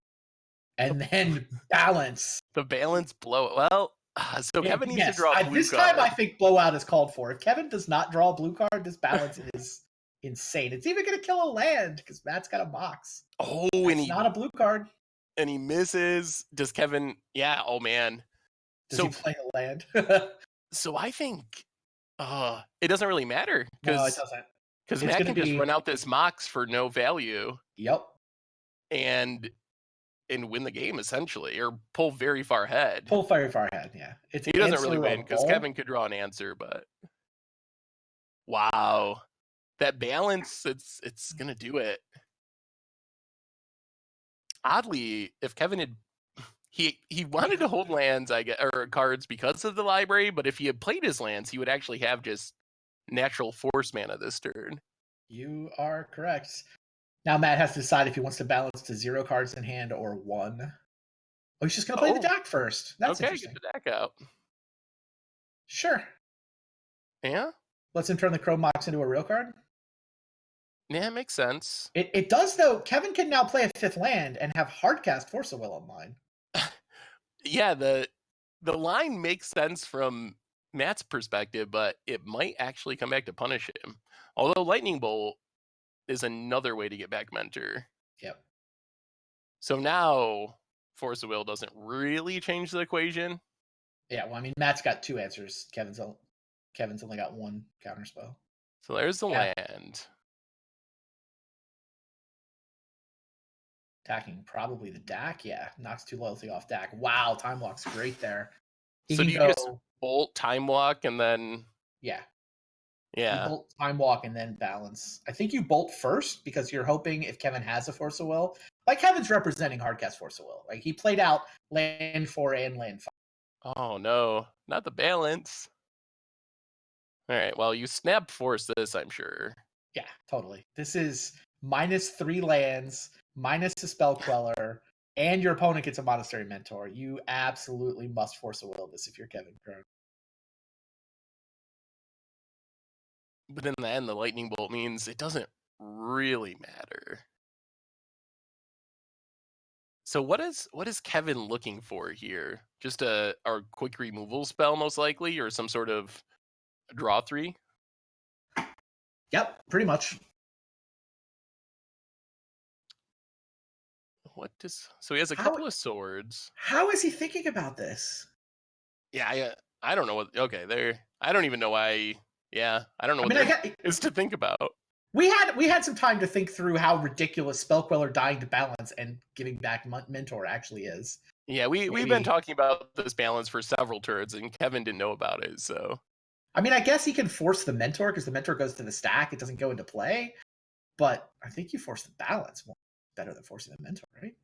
and then balance. The balance blow. Well, so Kevin needs to draw a blue this card. Time I think blowout is called for. If Kevin does not draw a blue card, this balance is insane. It's even going to kill a land because Matt's got a Mox. Oh, and he's not a blue card. And he misses. Does Kevin? Yeah. Oh man. Does he play a land? So I think it doesn't really matter no, it doesn't. Because It's Matt going can to just be, run out this Mox for no value yep. and win the game essentially, or pull very far ahead. Pull very far ahead, yeah. It's He doesn't really answer a win because bull. Kevin could draw an answer, but wow, that balance, it's gonna do it. Oddly, if Kevin had he wanted to hold lands, I guess, or cards because of the library, but if he had played his lands, he would actually have just natural force mana this turn. You are correct. Now Matt has to decide if he wants to balance to 0 cards in hand or 1. Oh, he's just going to play the deck first. That's okay, interesting. get the deck out. Sure. Yeah, Let's him turn the Chrome Mox into a real card. yeah, it makes sense. It does, though. Kevin can now play a 5th land and have Hardcast Force of Will online. Yeah, the line makes sense from Matt's perspective, but it might actually come back to punish him. Although Lightning Bolt is another way to get back Mentor. Yep. So now Force of Will doesn't really change the equation. Yeah, well, I mean, Matt's got 2 answers. Kevin's only got 1 counterspell. So there's the land. Attacking probably the DAC. Yeah, knocks 2 loyalty off DAC. Wow, Time Walk's great there. He So can do you go, just Bolt, Time Walk, and then... Yeah. Yeah. You bolt, Time Walk, and then balance. I think you bolt first because you're hoping if Kevin has a Force of Will. Like, Kevin's representing Hardcast Force of Will. Like, he played out land 4 and land 5. Oh, no. Not the balance. All right, well, you snap force this, I'm sure. Yeah, totally. This is -3 lands, minus a Spell Queller, and your opponent gets a Monastery Mentor. You absolutely must Force of Will this if you're Kevin Cron. But in the end, the Lightning Bolt means it doesn't really matter. So what is Kevin looking for here? Just a quick removal spell, most likely, or some sort of draw 3? Yep, pretty much. So he has a couple of swords. How is he thinking about this? Yeah, I don't know what. Okay, I don't even know why. Yeah, I don't know what there is to think about. We had some time to think through how ridiculous Spellqueller dying to balance and giving back Mentor actually is. Yeah, we've been talking about this balance for several turns, and Kevin didn't know about it. So, I mean, I guess he can force the Mentor because the Mentor goes to the stack; it doesn't go into play. But I think you force the balance more better than forcing the Mentor, right?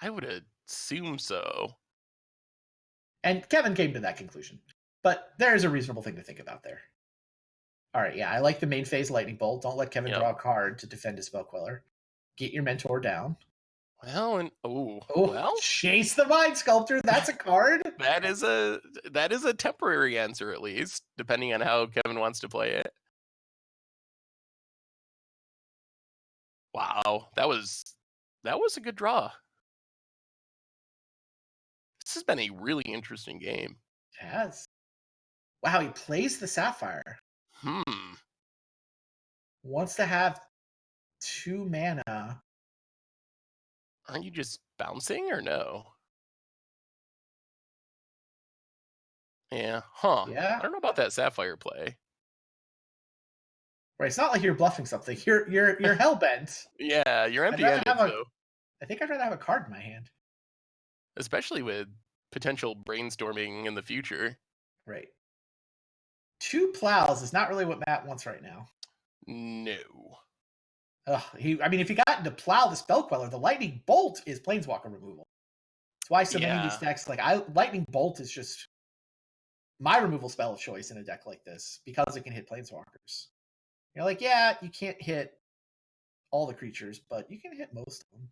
I would assume so. And Kevin came to that conclusion, but there is a reasonable thing to think about there. All right, yeah, I like the main phase Lightning Bolt. Don't let Kevin draw a card to defend his Spellqueller. Get your Mentor down. Well, and chase the Mind Sculptor. That's a card. that is a temporary answer, at least, depending on how Kevin wants to play it. Wow, that was a good draw. This has been a really interesting game. It has. Wow, he plays the Sapphire. Wants to have 2 mana. Aren't you just bouncing or no? Yeah, Yeah. I don't know about that Sapphire play. Right, it's not like you're bluffing something. You're hell bent. Yeah, you're empty-handed though. I think I'd rather have a card in my hand. Especially with potential brainstorming in the future. Right. 2 plows is not really what Matt wants right now. No. I mean, if he got into plow the Spellqueller, the Lightning Bolt is Planeswalker removal. That's why so many of these decks, like Lightning Bolt is just my removal spell of choice in a deck like this because it can hit Planeswalkers. You're like, yeah, you can't hit all the creatures, but you can hit most of them.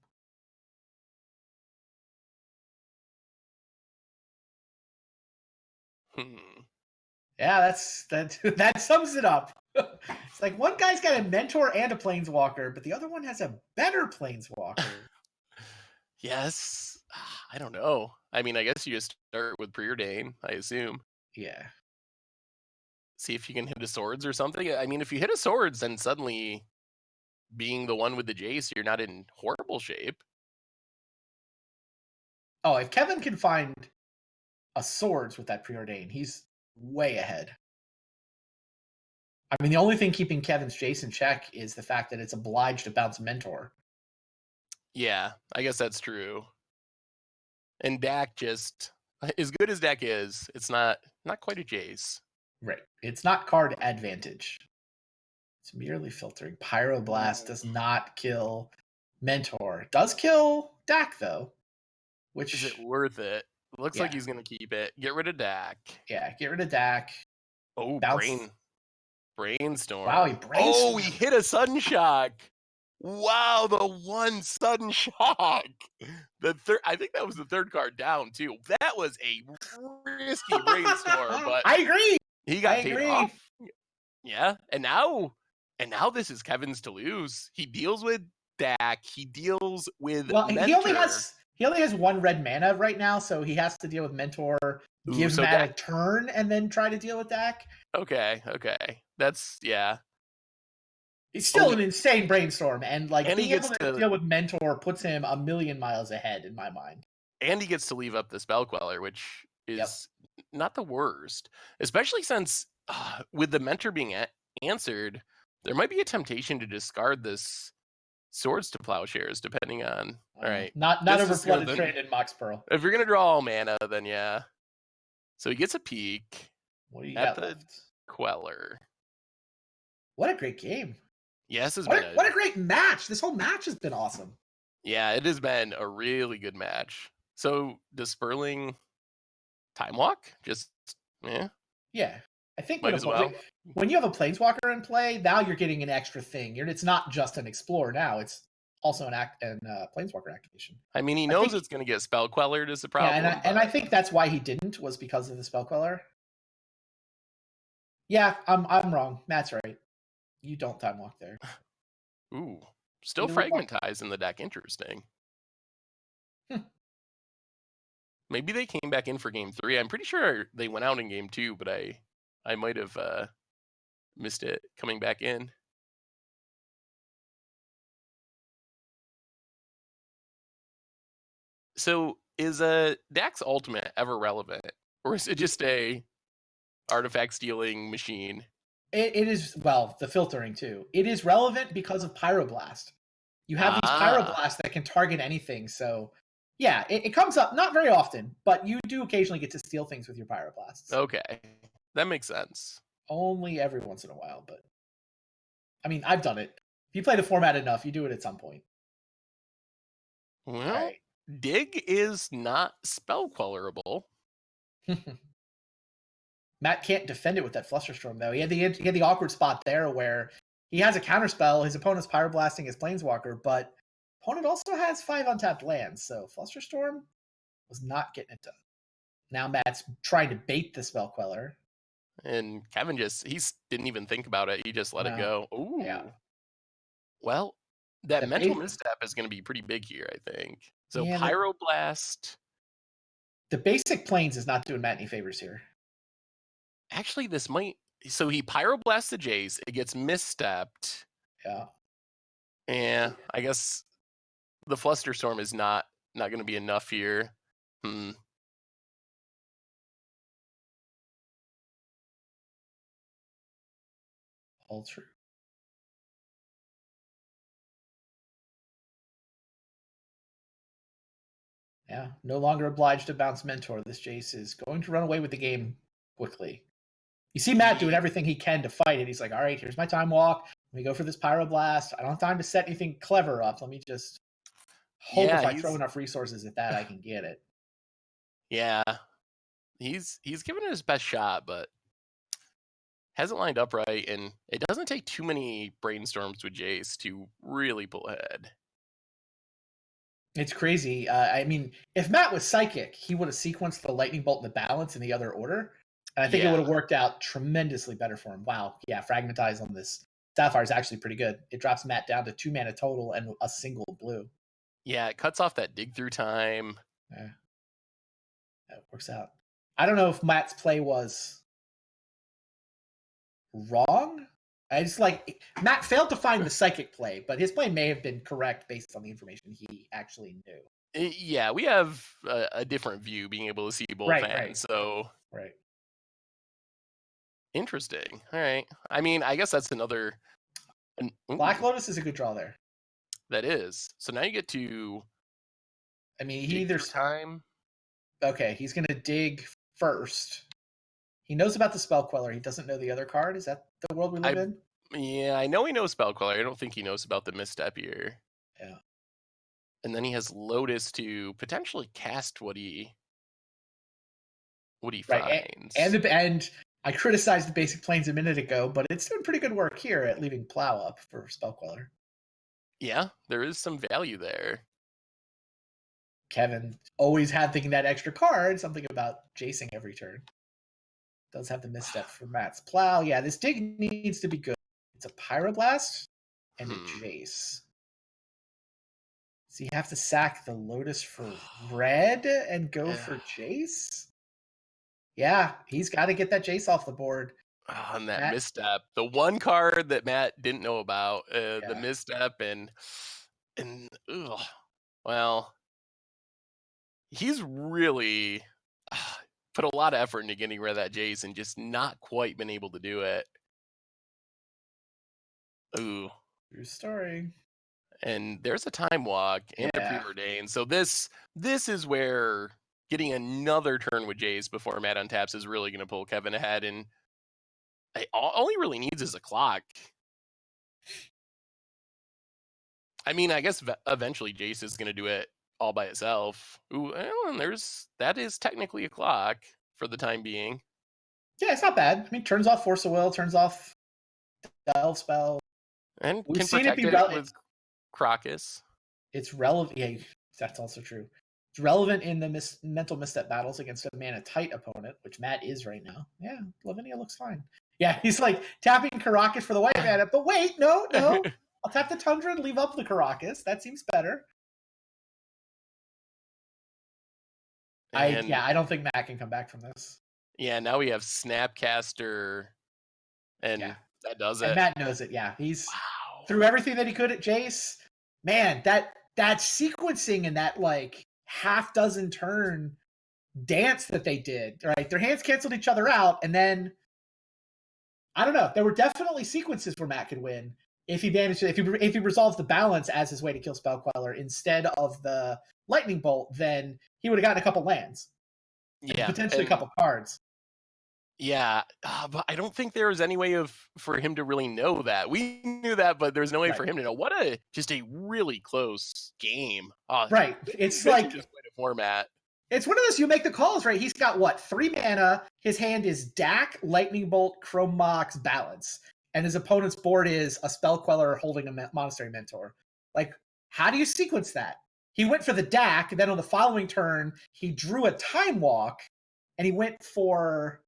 Yeah, that sums it up. It's like one guy's got a Mentor and a Planeswalker, but the other one has a better Planeswalker. Yes. I don't know. I mean, I guess you just start with Preordain, I assume. Yeah. See if you can hit a swords or something. I mean, if you hit a swords, then suddenly being the one with the Jace, you're not in horrible shape. Oh, if Kevin can find a swords with that Preordain, he's way ahead. I mean, the only thing keeping Kevin's Jace in check is the fact that it's obliged to bounce Mentor. Yeah, I guess that's true. And Dak just, as good as Dak is, it's not quite a Jace. Right. It's not card advantage. It's merely filtering. Pyroblast does not kill Mentor. It does kill Dak, though. Which is it worth it? Looks like he's going to keep it. Get rid of Dak. Yeah, get rid of Dak. Oh, Bounce. Brainstorm. Wow, he brainstormed. Oh, he hit a sudden shock. Wow, the one sudden shock. The third, I think that was the third card down too. That was a risky brainstorm, but I agree. He got paid off. Yeah, and now this is Kevin's to lose. He deals with Dak. He deals with Mentor. He only has one red mana right now, so he has to deal with Mentor, give Matt a turn, and then try to deal with Dak. Okay. That's, yeah. It's still an insane brainstorm, and being able to deal with Mentor puts him a million miles ahead in my mind. And he gets to leave up the Spell Queller, which is not the worst, especially since with the Mentor being answered, there might be a temptation to discard this Swords to Plowshares, depending on. All right, not overflooded trade in Mox Pearl. If you're gonna draw all mana, then yeah. So he gets a peek. What do you got left? Queller. What a great game! Yes, what a great match! This whole match has been awesome. Yeah, it has been a really good match. So does Sperling time walk? Just Yeah, I think might as well. When you have a Planeswalker in play, now you're getting an extra thing. It's not just an Explorer now; it's also an Planeswalker activation. I mean, he knows it's going to get Spell Quellered is a problem. Yeah, and I think that's why he didn't, was because of the Spell Queller. Yeah, I'm wrong. Matt's right. You don't time walk there. Ooh, still Fragmentize in the deck. Interesting. Maybe they came back in for game 3. I'm pretty sure they went out in game 2, but I might have missed it coming back in. So is Dak's Ultimate ever relevant, or is it just a artifact stealing machine? It is, well, the filtering too. It is relevant because of Pyroblast. You have these Pyroblasts that can target anything, so yeah, it comes up not very often, but you do occasionally get to steal things with your Pyroblasts. Okay, that makes sense. Only every once in a while, but I mean, I've done it. If you play the format enough, you do it at some point. Well, Dig is not spell quellerable. Matt can't defend it with that Flusterstorm, though. He had the awkward spot there where he has a counterspell. His opponent's Pyroblasting his Planeswalker, but opponent also has 5 untapped lands, so Flusterstorm was not getting it done. Now Matt's trying to bait the Spell Queller. And Kevin he didn't even think about it. He just let it go. Ooh. Yeah. Well, that mental misstep is going to be pretty big here, I think. So Pyroblast. The basic Plains is not doing Matt any favors here. Actually, this might. So he Pyroblasts the Jace. It gets misstepped. Yeah. Yeah, I guess the Flusterstorm is not going to be enough here. All true. Yeah, no longer obliged to bounce Mentor. This Jace is going to run away with the game quickly. You see Matt doing everything he can to fight it. He's like, all right, here's my time walk. Let me go for this Pyroblast. I don't have time to set anything clever up. Let me just hope if I throw enough resources at that, I can get it. Yeah. He's given it his best shot, but hasn't lined up right, and it doesn't take too many brainstorms with Jace to really pull ahead. It's crazy. I mean, if Matt was Psychic, he would have sequenced the Lightning Bolt and the Balance in the other order. And I think it would have worked out tremendously better for him. Wow. Yeah, Fragmentize on this Sapphire is actually pretty good. It drops Matt down to 2 mana total and a single blue. Yeah, it cuts off that dig through time. Yeah. That works out. I don't know if Matt's play was wrong. It's like Matt failed to find the Psychic play, but his play may have been correct based on the information he actually knew. Yeah, we have a different view, being able to see both hands. So right. Interesting. All right. I mean, I guess that's another. Black Lotus is a good draw there. That is. So now you get to I mean, he dig either through time. okay, he's gonna dig first. He knows about the Spell Queller. He doesn't know the other card. Is that the world we live in? Yeah, I know he knows Spell Queller. I don't think he knows about the misstep here. Yeah. And then he has Lotus to potentially cast what he Right. finds. And I criticized the basic planes a minute ago, but it's doing pretty good work here at leaving Plow up for Spell Queller. Yeah, there is some value there. Kevin always had thinking that extra card, something about Jacing every turn. Does have the misstep for Matt's Plow. Yeah, this dig needs to be good. It's a Pyroblast and a Jace. So you have to sack the Lotus for red and go for Jace? Yeah, he's got to get that Jace off the board. On that misstep, the one card that Matt didn't know about, Yeah. the misstep, and ugh, well, he's really put a lot of effort into getting rid of that Jace and just not quite been able to do it. Ooh. True story. And there's a time walk and a preordained. So this is where getting another turn with Jace before Matt untaps is really going to pull Kevin ahead. And all he really needs is a clock. I mean, I guess eventually Jace is going to do it all by itself. Ooh, well, and that is technically a clock for the time being. Yeah, it's not bad. I mean, turns off Force of Will, turns off Delve Spell. And we've can seen protect it be with Crocus. It's relevant. Yeah, that's also true. It's relevant in the mental misstep battles against a mana tight opponent, which Matt is right now. Yeah, Lavinia looks fine. Yeah, he's like tapping Caracas for the white mana, but wait, no. I'll tap the Tundra and leave up the Caracas. That seems better. I don't think Matt can come back from this. Yeah, now we have Snapcaster, and that does it. And Matt knows it. Yeah, he's through everything that he could at Jace. Man, that sequencing and that like half dozen turn dance that they did. Right, their hands canceled each other out, and then I don't know. There were definitely sequences where Matt could win if he managed to, if he resolves the balance as his way to kill Spell Queller instead of the Lightning Bolt. Then he would have gotten a couple lands, potentially a couple cards. Yeah, but I don't think there was any way for him to really know that. We knew that, but there's no way for him to know. What just a really close game. Right. It's like just quite a format. It's one of those you make the calls, right? He's got what? 3 mana. His hand is Dak, Lightning Bolt, Chrome Mox, Balance. And his opponent's board is a Spell Queller holding a Monastery Mentor. Like, how do you sequence that? He went for the Dak, and then on the following turn, he drew a Time Walk, and he went for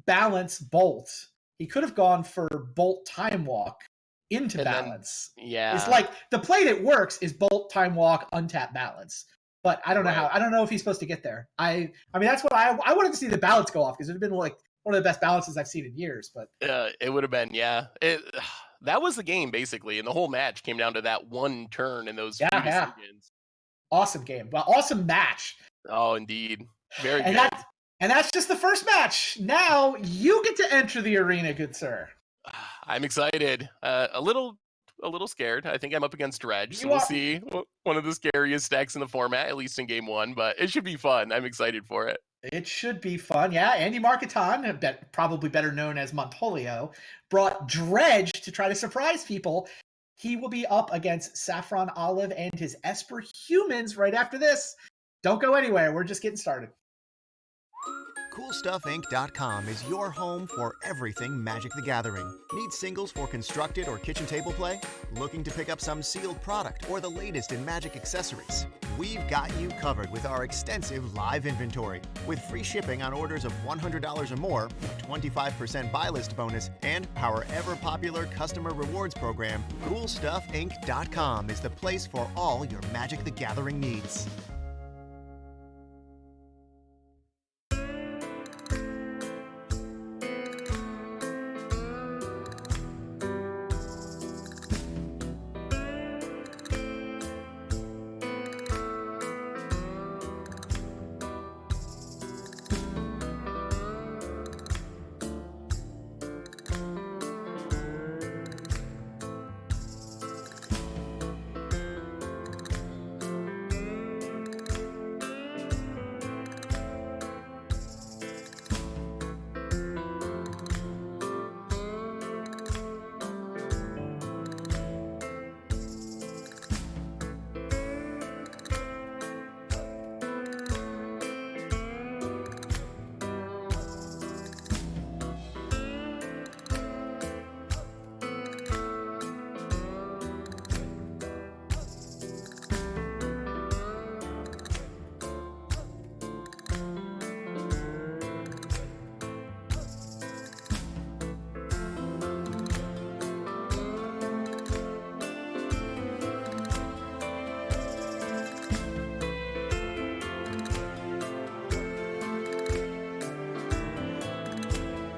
Balance Bolt. He could have gone for Bolt Time Walk into Balance. It's like the play that works is Bolt Time Walk, untap Balance. But I don't know how. I don't know if he's supposed to get there. I mean, that's what I wanted to see the balance go off, because it would have been like one of the best balances I've seen in years. But it would have been, that was the game basically, and the whole match came down to that one turn and those few decisions. Awesome game, well, awesome match. Oh, indeed, very good. And that's just the first match. Now you get to enter the arena, good sir. I'm excited. A little scared. I think I'm up against Dredge, so we'll see. One of the scariest stacks in the format, at least in game 1, but it should be fun. I'm excited for it. It should be fun. Yeah, Andy Marketon, probably better known as Montolio, brought Dredge to try to surprise people. He will be up against Saffron Olive and his Esper Humans right after this. Don't go anywhere. We're just getting started. CoolStuffInc.com is your home for everything Magic the Gathering. Need singles for constructed or kitchen table play? Looking to pick up some sealed product or the latest in Magic accessories? We've got you covered with our extensive live inventory. With free shipping on orders of $100 or more, a 25% buy list bonus, and our ever-popular customer rewards program, CoolStuffInc.com is the place for all your Magic the Gathering needs.